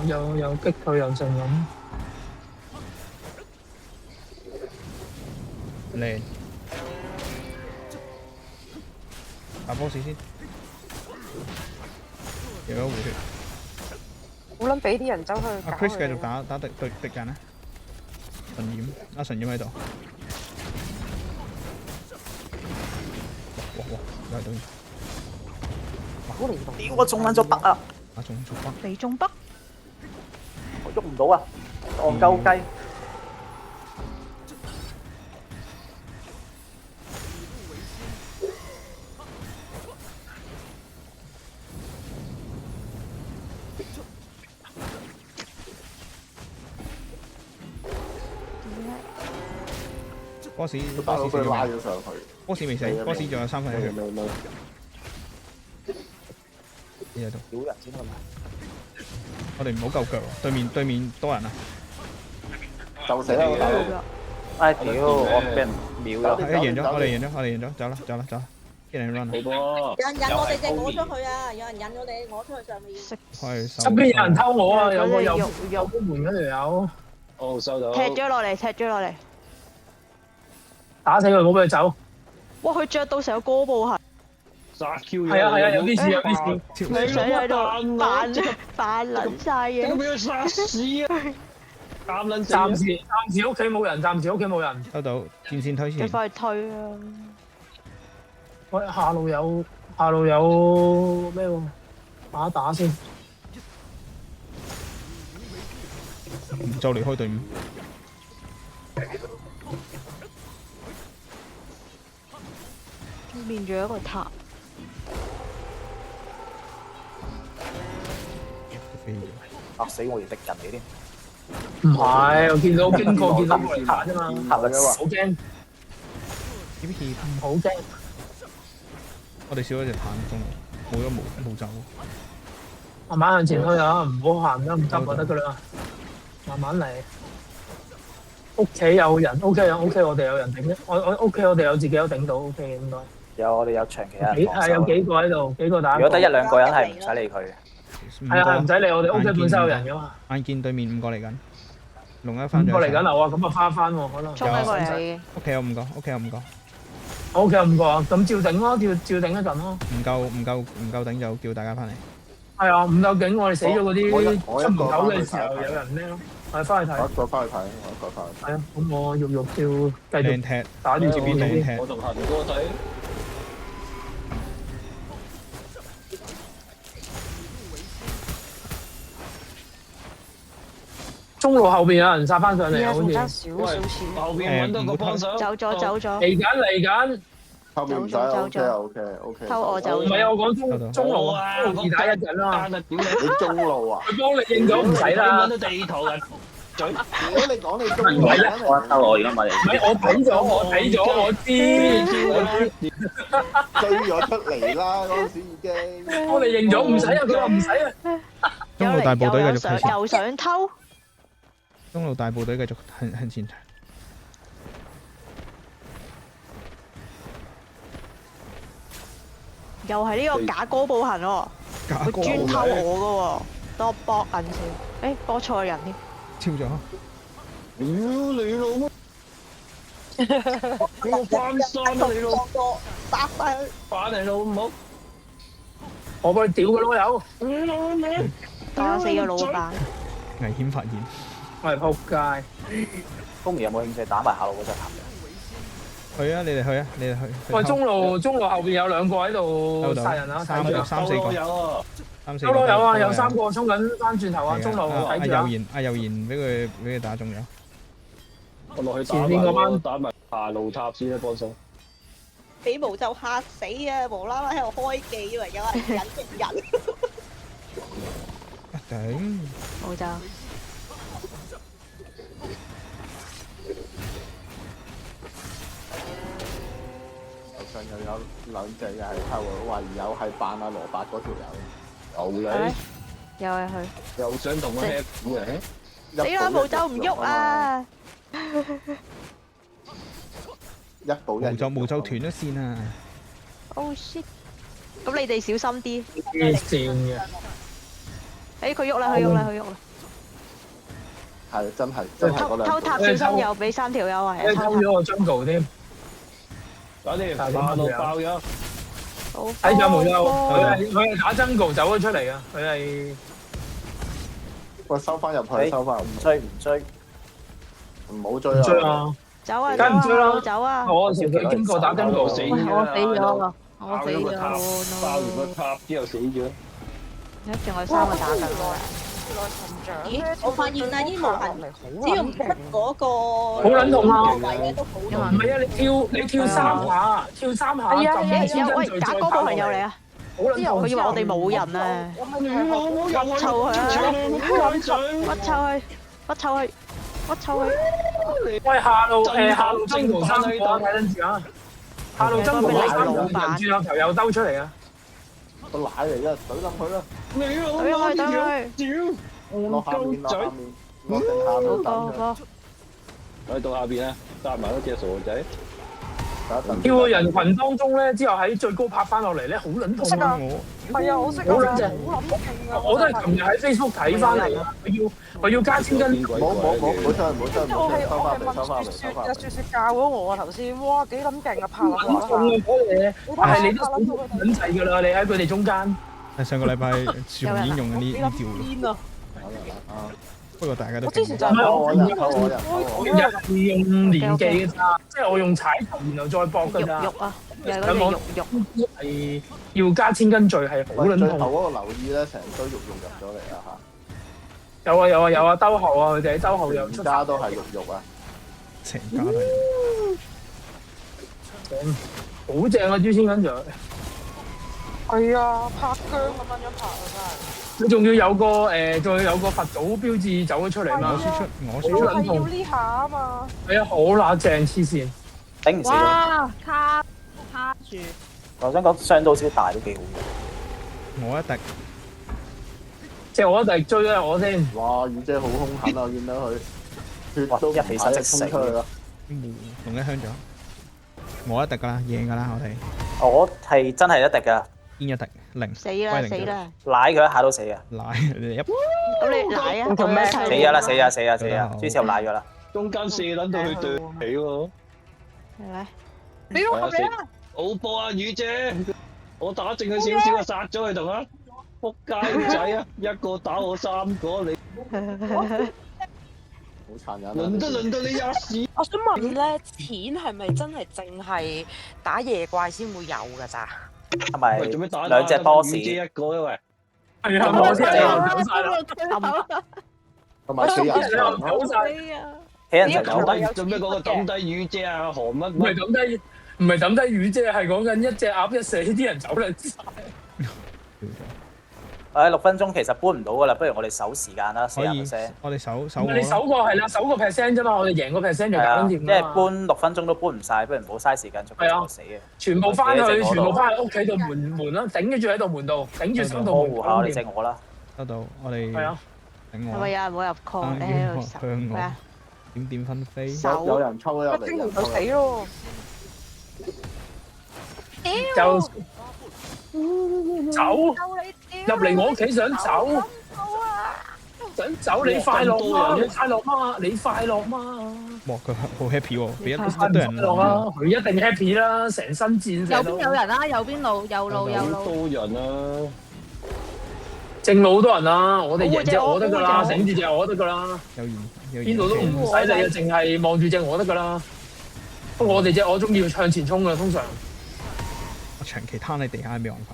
又擊佢又成咁。靚。打 boss 先。有咗回血。好撚俾啲人走去。阿 Chris 繼續打敵人啊！神染，阿神染喺度。哇！又係對。好靈動。屌！我中撚咗北啊！阿中北。你中北？我喐唔到啊！戇鳩雞。boss 打到佢拉咗上去。boss 未死 ，boss 仲有3分一。呢度。屌人先係咪？我哋唔好夠腳喎，對面多人啊！就死啦！唉屌！我俾人秒咗。贏咗，我哋贏咗，走啦！一人 run 啊！有人引我哋隻鵝出去啊！有人引我哋鵝出去上面。側邊有人偷我啊！有個右邊門嗰條友。哦，收到。踢咗落嚟。打死佢，唔好俾佢走。哇！佢着到成個哥布鞋。殺 Q 係啊，有啲似。你想喺度扮撚晒嘢。咁俾佢殺死啊！暫時屋企冇人，收到，戰線推前。你快去推啊！喂，下路有咩喎？打先。就離開隊伍。變咗一個塔。嚇死我哋敵人嚟添。唔係，我見到經過見到過嚟彈啫嘛。好驚。唔好驚。我哋少咗隻坦中，冇走。慢慢向前推啊，唔好行得咁急就得噶啦。慢慢嚟。屋企有人 ，OK 我哋有人頂啫。我 OK 我哋有自己有頂到 OK 應該。我哋有長期人。係有幾個喺度，幾個打。如果得1-2個人係唔使理佢嘅。係唔使理，我哋屋企本身有人噶嘛。眼見對面5個嚟緊，龍一翻咗。5個嚟緊啊！哇，咁啊翻喎，可能。衝緊過嚟。屋企有5個。屋企有5個啊，咁照頂咯，照頂一陣咯。唔夠頂就叫大家翻嚟。係啊，唔夠頂，我哋死咗嗰啲出門口嘅時候有人咩咯？係翻去睇。我一個翻去睇，我一個翻去睇。係啊，咁我肉要繼續踢打住前邊先。我同行哥睇。中路後邊有人殺翻上嚟啊！好爭似少少錢。後邊揾到個幫手。走咗走咗。嚟緊。後面唔使 OK。偷我走。唔係啊，我講中路啊，中路二打一緊啊！你中路啊？佢幫你應咗唔使啦。揾到地圖人嘴。如果你講你中路，我偷我而家咪嚟。唔係我睇咗，我知。追咗出嚟啦，嗰陣時已經。我哋認咗唔使啊，佢話唔使啊。中路大部隊繼續向前。又想偷。中路大部隊繼續向前。又係呢個假哥步行喎，佢專偷我噶喎，等我搏銀先。誒，搏錯人添。超咗。屌你老母！我翻山啊你老母！打翻佢！翻嚟老母！我幫你屌佢老友！你老母！打死個老闆！危險發現。我係仆街。風兒有冇興趣打埋下路嗰隻塔？去啊！你哋去啊！你哋去。喂，中路後邊有兩個喺度殺人啊！睇住三四個。有咯有啊，有3個衝緊翻轉頭啊！中路睇住啊！阿佑賢俾佢打中咗。我落去前邊嗰班打埋下路塔先啦，幫手。俾毛就嚇死啊！無啦啦喺度開記，以為有人忍定人。頂。冇就。上又有兩隻又係偷，我懷疑有係扮阿羅伯嗰條友。牛你。又係佢。又想同我 happy 啊？死啦！毛就唔喐啊！一步一。毛就斷咗線啊 ！Oh shit！咁你哋小心啲。黐線嘅。誒，佢喐啦！佢喐啦！佢喐啦！係真係偷塔小心又俾3條友啊！偷咗個 jungle 添。搞掂，下路爆咗。睇咗冇休，佢係打 jungle 走咗出嚟啊！佢係。喂，收翻入去，收翻。唔追，唔好追啊！追啊！走啊！梗唔追啦，走啊！我條佢經過打 jungle 死咗。我死咗，我死咗。爆完個塔之後死咗。仲有3個打緊。咦！我發現啊，啲無痕只要唔出嗰個好撚痛啊！位咧都好痛。唔係啊！你跳3下，係啊！喂，假哥步行又嚟啊！好撚痛！佢以為我哋冇人啊！屈臭佢啊！屈臭佢！喂，下路中途3個睇緊住啊！下路中途3個人轉頭又兜出嚟啊！個奶嚟啫，懟冧佢啦！懟佢！落下面，落定下面等佢。到下邊啊，搭埋嗰隻傻仔。跳到人群當中咧，之後喺最高拍翻落嚟咧，好撚痛啊！係啊，我識好撚正，好撚勁啊！我都係琴日喺 Facebook 睇翻嚟啊！佢要加千斤。冇出，我係問雪教咗我啊頭先，哇幾撚勁啊！拍落好痛啊！嗰嘢，但係你都撚滯㗎啦！你喺佢哋中間。上個禮拜樹已經用緊呢招。不過大家都。我之前就係我用連技嘅咋，即係我用踩頭然後再搏㗎咋。肉啊！又係嗰啲肉。係要加千斤墜係好撚痛。最後嗰個留意咧，成堆肉入咗嚟啊嚇！有啊，兜後啊，佢哋喺兜後又出。家都係肉啊！成家都係。好正啊！朱千斤墜。係啊，拍姜咁樣拍啊真係。你仲要有個佛祖標誌走咗出嚟嘛？我輸出，係要呢下啊嘛。係啊，好乸正黐線，頂唔死咯。哇！卡住。我想講傷到少大都幾好嘅。我一滴，即係我一滴追咗我先。哇！雨姐好兇狠啊！見到佢血都一起身即死出去啦。同一香咗，我一滴㗎啦，贏㗎啦我哋。我係真係一滴㗎。邊一滴零？死啦！奶佢一下都死啊！奶你一。咁你奶啊？做咩？死咗啦！朱時候奶咗啦。中間射撚到佢對起喎。係咪？你都合理啊！好波啊，雨姐！我打正佢少少啊，殺咗佢同啊！仆街仔啊！一個打我3個你。好殘忍啊！輪到你有事。我想問咧，錢係咪真係淨係打夜怪先會有㗎咋？係咪喂，做咩打兩隻 boss？一個喂，係啊，我先係走晒啦，同埋死人場咯，走晒。起人就有抌低做咩講個抌低雨姐啊？韓乜唔係抌低，唔係抌低雨啫，係講緊一隻鴨一死，啲人走啦晒。6分鐘其實搬唔到噶啦，不如我哋守時間啦，40%。我哋守你守個係啦，守個 percent 啫嘛，我哋贏個 percent 就搞掂啦。即係搬6分鐘都搬唔晒，不如唔好嘥時間出嚟死嘅。全部翻去屋企度門啦，頂住喺度門度，頂住三道門。保護下我哋隻我啦。收到，我哋係啊。頂我。係咪有人冇入 call 喺度守咩啊？點分飛？有人抽咗入嚟，精就死咯！就走入嚟我屋企想走，想走你快樂嗎？你快樂嗎？你快樂嗎？哇！佢好 happy 喎，俾一堆人落啊！佢一定 happy 啦，成身戰右邊有人啦，右邊路，右路右路。多人啊！正路好多人啊！我哋贏隻我得噶啦，頂住隻我得噶啦。邊度都唔使理啊，淨係望住隻我得噶啦。不過我哋隻我中意向前衝噶，通常。我長期攤喺地下，冇辦法。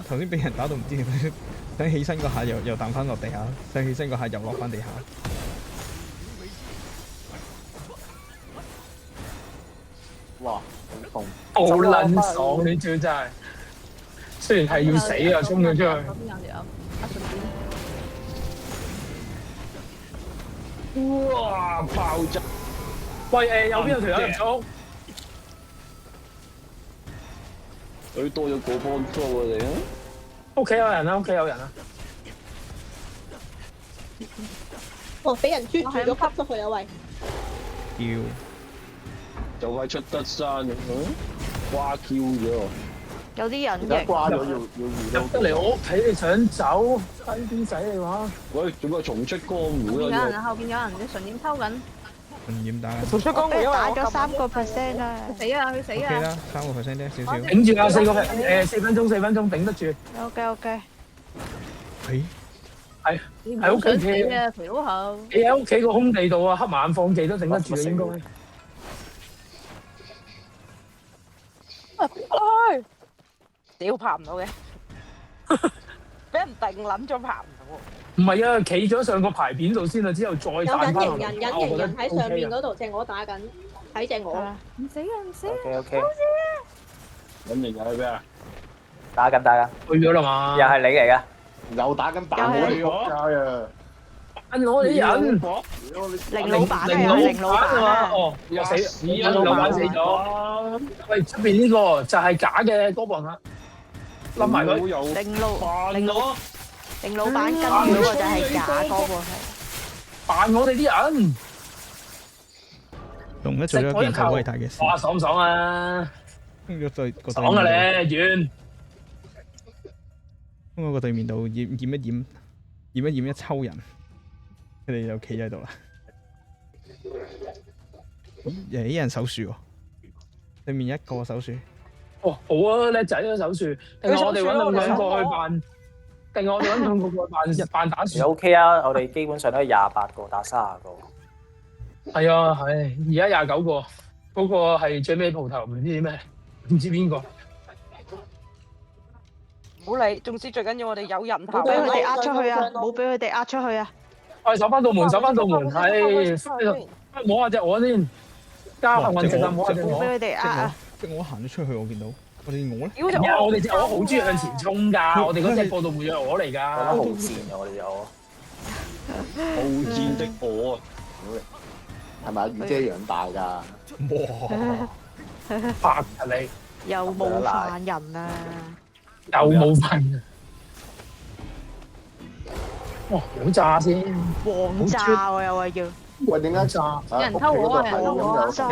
頭先俾人打到唔知點，想起身嗰下又彈翻落地下，想起身嗰下又落翻地下。哇！好痛！好撚爽呢招真係，雖然係要死啊，衝咗出去。哇！爆炸！喂右邊有條友入咗屋。佢多咗個幫助我哋啊！屋企有人啦，屋企有人啦。哦，俾人啜住咗吸咗佢啊喂！叫就快出得山啦，瓜 Q 咗。有啲人而家瓜咗要入得嚟我屋企，你想走？低啲仔你話？喂，做咩重出江湖有啊？人後邊有人，你順點抽緊？順點打？重出江湖，因為打咗3%啦。死啊！佢死 OK 啊！啦，3%啫，少少。頂住啊！4分鐘頂得住。OK。係喺屋企企啊，肥佬後。你喺屋企個空地度啊，黑眼放技都頂得住應該。唉，屌爬唔到嘅，俾人定撚咗爬唔到。唔係啊，企咗上個牌片度先啊，之後再彈翻落嚟。有人喺上面嗰度，隻我打緊，睇隻我。唔死啊！唔死啊！ OK。隱形喺邊啊？打緊。去咗啦嘛？又係你嚟㗎？又打緊扮我哋仆街啊！我啲人，凌老闆啊，凌老闆啊，哦，又死，凌老闆死咗。喂，出邊呢個就係假嘅哥布林啦，冧埋佢。凌老闆跟住嗰個就係假哥喎，係。扮我哋啲人。龍一做咗一件好偉大嘅事。哇，爽唔爽啊？爽啊你，完。喺個對面度驗一抽人，佢哋就企喺度啦。有人手樹喎，對面一個手樹。哦，好啊，叻仔啊手樹。定係我哋揾兩個去扮？定係我哋揾兩個去扮打樹？OK 啊，我哋基本上都係28個打30個。係啊，係而家29個，嗰個係最尾蒲頭，唔知咩，唔知邊個。唔好理，總之最緊要我哋有人頭。冇俾佢哋呃出去啊！冇俾佢哋呃出去啊！係守翻道門，係摸下隻我先，加幸運值啊！摸下隻我。俾佢哋呃啊！即係我行咗出去，我見到我哋我咧。我哋隻我好中意向前衝㗎，我哋嗰隻過道門嘅我嚟㗎。好賤啊！我哋隻我。好賤的我啊！係咪雨姐養大㗎？哇！白啊你！又冇犯人啊！又冇份，哇！好炸先，黃炸喎又話要。喂，點解炸？有人偷我啊！有人偷我啊！一個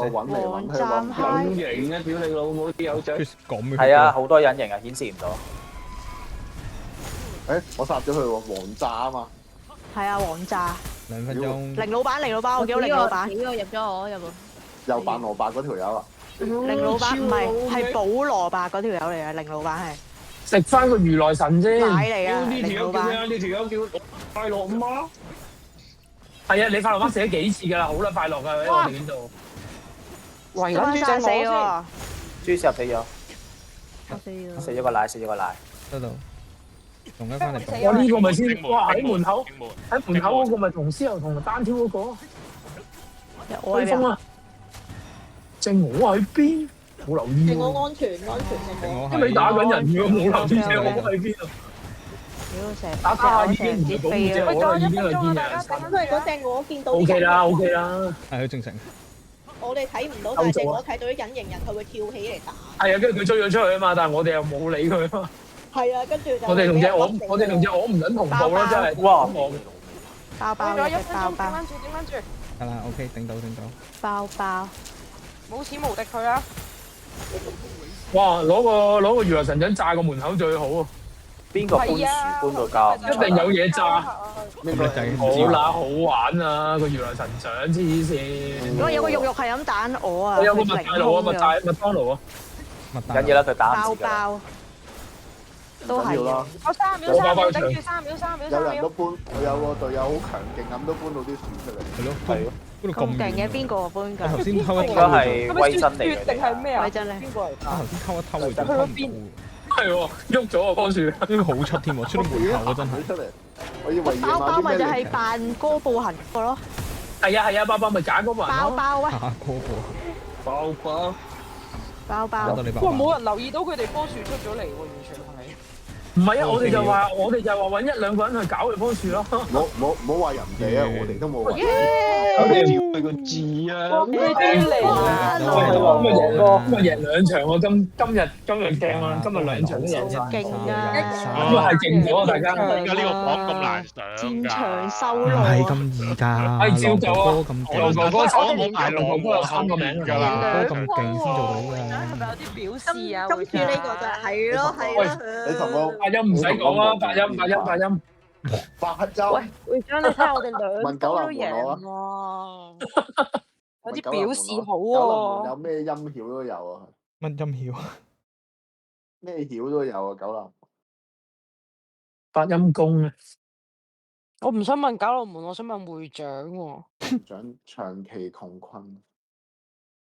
啫。黃炸隱形啊！屌你老母啲友仔。係啊，好多隱形啊，顯示唔到。我殺咗佢喎，黃炸啊嘛。係啊，黃炸。2分鐘。凌老闆，我見到凌老闆。呢個入咗我入喎。又扮蘿蔔嗰條友啊！凌老闆唔係，係保羅吧嗰條友嚟啊！凌老闆係。食翻個如來神先。奶嚟啊！呢條友叫咩啊？呢條友叫快樂媽。係啊，你快樂媽死咗幾次㗎啦？好啦，快樂㗎喺我哋呢度。圍緊住隻死我喎！豬石死咗，我死咗個奶，死咗個奶。得到，同一翻嚟。我呢個咪先，頂門哇！喺門口，頂門喺門口嗰個咪同司徒同單挑嗰個。我追風啊！正我喺邊？冇留意喎。定我安全定我。因為打緊人嘅，冇留意正我喺邊啊！屌成打下已經唔係保護正我啦，已經係見人神。因為嗰隻我見到。 O K 啦，O K 啦。係佢正成。我哋睇唔到，但係隻我睇到啲隱形人，佢會跳起嚟打。係啊，跟住佢追咗出去啊嘛，但係我哋又冇理佢啊嘛。係啊，跟住就我哋同隻我唔撚同步啦，真係。哇！包包咗1分鐘，包包點撚住？得啦，OK，頂到。包包。冇錢無敵佢啊！哇！攞個如來神掌炸個門口最好啊！邊個搬樹搬到咁？一定有嘢炸。咁你就好啦，好玩啊！個如來神掌黐線。我有個肉係咁彈我啊！我有個麥當勞啊，麥當勞啊。緊要啦，佢打唔包包都係。我3秒，3秒，頂住3秒，3秒，3秒。有人都搬，我有個隊友好強勁咁都搬到啲樹出嚟。係咯。搬到咁勁嘅邊個搬㗎？我頭先偷一應該係威真嚟雪定係咩啊？威真咧。邊個嚟㗎？我頭先偷佢就去咗邊？係喎，喐咗啊棵樹。呢個好出添喎，出到門口啊真係。出嚟，我以為包包咪就係扮哥布行個咯。係啊，包包咪假嗰個人包包啊！打哥布。包包。包包。哇！冇人留意到佢哋棵樹出咗嚟喎，完全係。唔係啊，我哋就話揾1、2個人去搞佢棵樹咯。冇話人哋啊，我哋都冇話。我哋係個字啊！今日贏2場喎，今日驚啊！今日2場都贏晒。勁啊！咁啊係勁咗啊！大家。而家呢個榜咁難上㗎。戰場收唔路。係咁易㗎。係照舊啊！咁龍哥哥我冇排龍哥有3個名㗎啦。哥咁勁先做到㗎。係咪有啲表示啊？今次呢個就係咯，係咯。你同我發音唔使講啦，發音。發音。喂，張你睇下我哋2問九都林贏喎。有啲表示好喎。喎。有咩音曉都有啊。乜音曉？咩曉都有啊，九林。發音功啊！我唔想問九龍門，我想問會長喎。長期窮困。